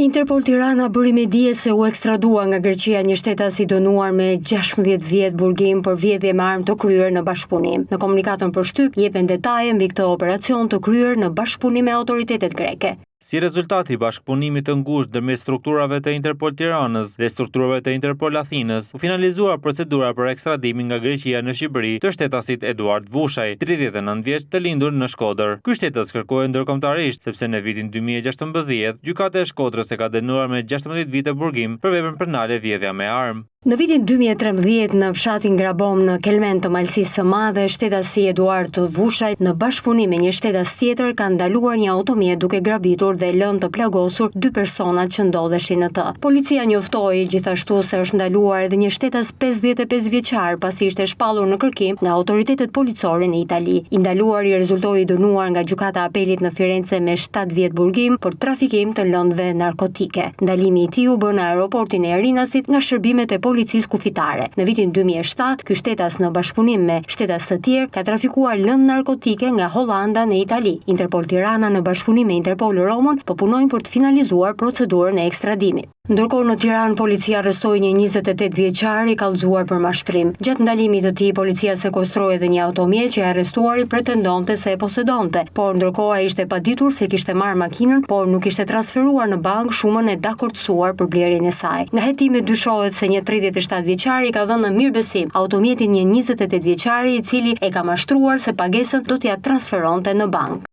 Interpol Tirana bëri me dije se u ekstradua nga Greqia një shtetas i dënuar me 16 vjet burgim për vjedhje me armë të kryer në bashkëpunim. Në komunikatën për shtyp jepen detaje mbi këtë operacion të kryer në bashkëpunim me autoritetet greke. Si rezultati i bashkëpunimit të ngushtë ndërmjet strukturave të Interpol Tiranës dhe strukturave të Interpol Athinës, u finalizuar procedura për ekstradimin nga Greqia në Shqipëri të shtetasit Eduard Vushaj, 39 vjeç, të lindur në Shkodër. Ky shtetas kërkohet ndërkombëtarisht sepse në vitin 2016 gjykata e Shkodrës e ka dënuar me 16 vite burgim për veprën penale vjedhja me armë. Në vitin 2013 në fshatin Grabom në Kelmen të Malësisë së Madhe, shtetasi Eduard Vushaj në bashkëpunim me një shtetas tjetër ka ndaluar një automjet duke grabitur dhe lënë të plagosur 2 personat që ndodheshin në të. Policia njoftoi gjithashtu se është ndaluar edhe një shtetas 55 vjeçar pasi ishte shpallur në kërkim nga autoritetet policore në Itali. I ndaluari rezultoi dënuar nga gjykata e apelit në Firenze me 7 vjet burgim për trafikim të lëndëve narkotike. Ndalimi i tij u bë në aeroportin e Erinasit nga shërbimet e policisë kufitare. Në vitin 2007, ky shtetas në bashkëpunim me shtetas të tjerë ka trafikuar lëndë narkotike nga Hollanda në Itali. Interpol Tirana në bashkëpunim me Interpol Romën po punojnë për të finalizuar procedurën e ekstradimit. Ndërkohë në Tiranë policia arrestoi një 28 vjeçar i kallëzuar për mashtrim. Gjatë ndalimit të tij policia sekuestroi edhe një automjet që arrestuari pretendonte se e posedonte, por ndërkohë ai ishte paditur se kishte marrë makinën, por nuk ishte transferuar në bank shumën e dakordsuar për blerjen e saj. Nga hetimi dyshohet se një 37 vjeçari ka dhënë në mirëbesim automjetin një 28 vjeçari i cili e ka mashtruar se pagesën do t'ia transferonte në bank.